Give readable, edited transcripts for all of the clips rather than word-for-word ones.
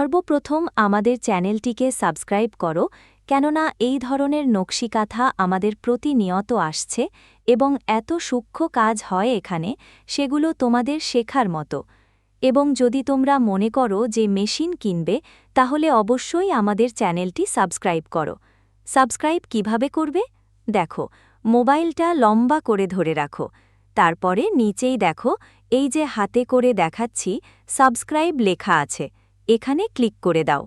সর্বপ্রথম আমাদের চ্যানেলটিকে সাবস্ক্রাইব করো, কেননা এই ধরনের নকশিকাথা আমাদের প্রতিনিয়ত আসছে এবং এত সূক্ষ্ম কাজ হয় এখানে, সেগুলো তোমাদের শেখার মতো। এবং যদি তোমরা মনে করো যে মেশিন কিনবে, তাহলে অবশ্যই আমাদের চ্যানেলটি সাবস্ক্রাইব করো। সাবস্ক্রাইব কিভাবে করবে? দেখো, মোবাইলটা লম্বা করে ধরে রাখো, তারপরে নিচেই দেখো, এই যে হাতে করে দেখাচ্ছি সাবস্ক্রাইব লেখা আছে, এখানে ক্লিক করে দাও।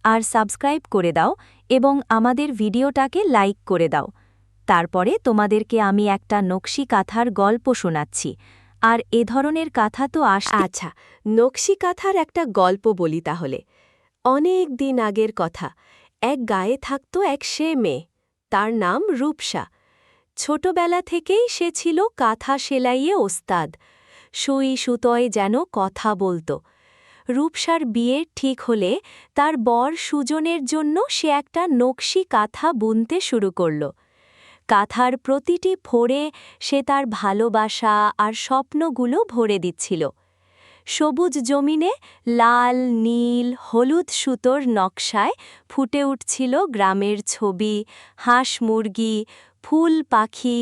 আর সাবস্ক্রাইব করে দাও এবং আমাদের ভিডিওটাকে লাইক করে দাও। তারপরে তোমাদেরকে আমি একটা নকশি কাঁথার গল্প শোনাচ্ছি। আর এ ধরনের কাঁথা তো আচ্ছা, নকশি কাঁথার একটা গল্প বলি তাহলে। অনেক দিন আগের কথা। এক গায়ে থাকত এক সে মেয়ে, তার নাম রূপসা। ছোটবেলা থেকেই সে ছিল কাঁথা সেলাইয়ে ওস্তাদ। সুই সুতোয় যেন কথা বলত। রূপসার বিয়ে ঠিক হলে তার বর সুজনের জন্য সে একটা নকশি কাঁথা বুনতে শুরু করল। কাঁথার প্রতিটি ফোড়ে সে তার ভালোবাসা আর স্বপ্নগুলো ভরে দিচ্ছিল। সবুজ জমিনে লাল, নীল, হলুদ সুতোর নকশায় ফুটে উঠছিল গ্রামের ছবি, হাঁস মুরগি, ফুল পাখি,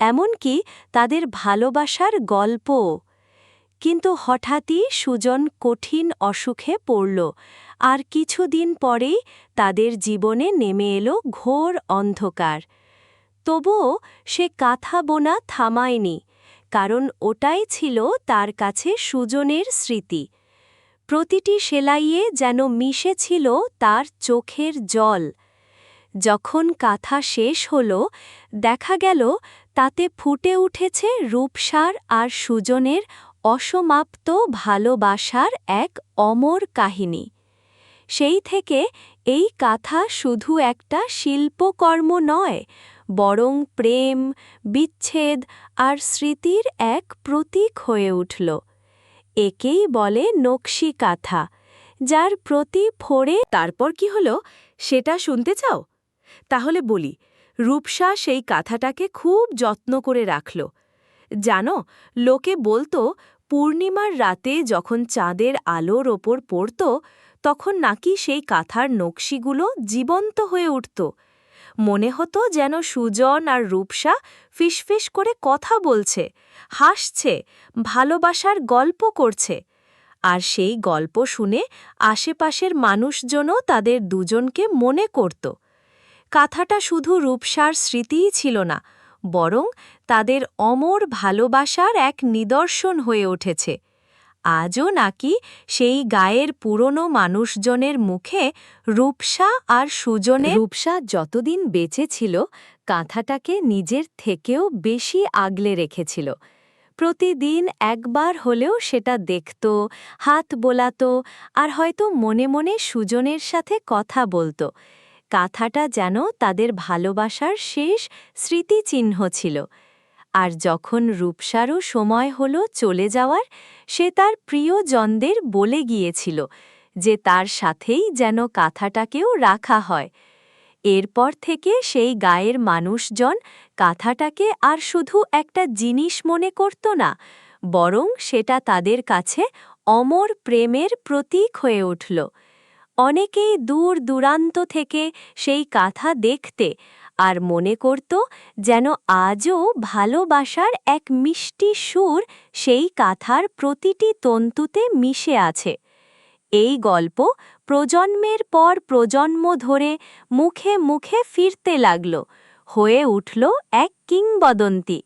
এমনকি তাদের ভালোবাসার গল্পও। কিন্তু হঠাৎই সুজন কঠিন অসুখে পড়ল, আর কিছুদিন পরেই তাদের জীবনে নেমে এলো ঘোর অন্ধকার। তবুও সে কাঁথা বোনা থামায়নি, কারণ ওটাই ছিল তার কাছে সুজনের স্মৃতি। প্রতিটি সেলাইয়ে যেন মিশে ছিল তার চোখের জল। যখন কাঁথা শেষ হল, দেখা গেল তাতে ফুটে উঠেছে রূপসার আর সুজনের অসমাপ্ত ভালোবাসার এক অমর কাহিনী। সেই থেকে এই কাঁথা শুধু একটা শিল্পকর্ম নয়, বরং প্রেম, বিচ্ছেদ আর স্মৃতির এক প্রতীক হয়ে উঠল। একেই বলে নকশি কাঁথা, যার প্রতি ফোড়ে। তারপর কি হলো সেটা শুনতে চাও? তাহলে বলি, রূপসা সেই কাঁথাটাকে খুব যত্ন করে রাখল। জানো, লোকে বলতো পূর্ণিমার রাতে যখন চাঁদের আলোর ওপর পড়ত, তখন নাকি সেই কাঁথার নকশিগুলো জীবন্ত হয়ে উঠত। মনে হতো যেন সুজন আর রূপসা ফিসফিস করে কথা বলছে, হাসছে, ভালোবাসার গল্প করছে। আর সেই গল্প শুনে আশেপাশের মানুষজনও তাদের দুজনকে মনে করত। কাঁথাটা শুধু রূপসার স্মৃতিই ছিল না, বরং তাদের অমর ভালোবাসার এক নিদর্শন হয়ে উঠেছে। আজও নাকি সেই গায়ের পুরনো মানুষজনের মুখে রূপসা আর সুজনের। রূপসা যতদিন বেঁচে ছিল, কাঁথাটাকে নিজের থেকেও বেশি আগলে রেখেছিল। প্রতিদিন একবার হলেও সেটা দেখত, হাত বোলাত, আর হয়তো মনে মনে সুজনের সাথে কথা বলত। কাঁথাটা যেন তাদের ভালোবাসার শেষ স্মৃতিচিহ্ন ছিল। আর যখন রূপসারও সময় হলো চলে যাওয়ার, সে তার প্রিয়জনদের বলে গিয়েছিল যে তার সাথেই যেন কাঁথাটাকেও রাখা হয়। এরপর থেকে সেই গায়ের মানুষজন কাঁথাটাকে আর শুধু একটা জিনিস মনে করত না, বরং সেটা তাদের কাছে অমর প্রেমের প্রতীক হয়ে উঠল। অনেকেই দূর দূরান্ত থেকে সেই কাঁথা দেখতে আর মনে করত যেন আজও ভালোবাসার এক মিষ্টি সুর সেই কাঁথার প্রতিটি তন্তুতে মিশে আছে। এই গল্প প্রজন্মের পর প্রজন্ম ধরে মুখে মুখে ফিরতে লাগল, হয়ে উঠল এক কিংবদন্তি।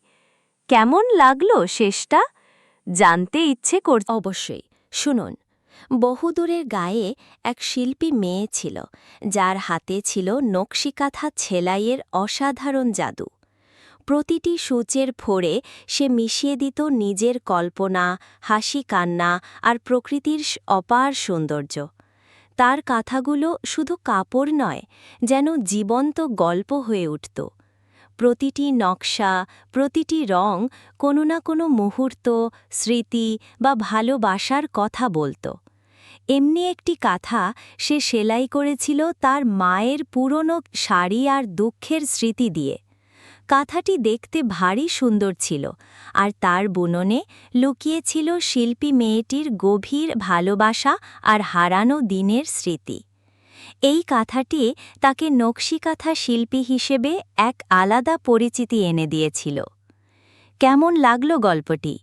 কেমন লাগলো শেষটা? জানতে ইচ্ছে করছে অবশ্যই। শুনুন, বহুদূরের গায়ে এক শিল্পী মেয়ে ছিল, যার হাতে ছিল নকশিকাঁথা ছেলাইয়ের অসাধারণ জাদু। প্রতিটি সূচের ফোড়ে সে মিশিয়ে দিত নিজের কল্পনা, হাসি কান্না আর প্রকৃতির অপার সৌন্দর্য। তার কাঁথাগুলো শুধু কাপড় নয়, যেন জীবন্ত গল্প হয়ে উঠত। প্রতিটি নকশা, প্রতিটি রং কোনো না কোনো মুহূর্ত, স্মৃতি বা ভালোবাসার কথা বলত। এমনি একটি কাঁথা সে সেলাই করেছিল তার মায়ের পুরনো শাড়ি আর দুঃখের স্মৃতি দিয়ে। কাঁথাটি দেখতে ভারী সুন্দর ছিল, আর তার বুননে লুকিয়ে ছিল শিল্পী মেয়েটির গভীর ভালোবাসা আর হারানো দিনের স্মৃতি। এই কাঁথাটি তাকে নকশিকাঁথা শিল্পী হিসেবে এক আলাদা পরিচিতি এনে দিয়েছিল। কেমন লাগলো গল্পটি?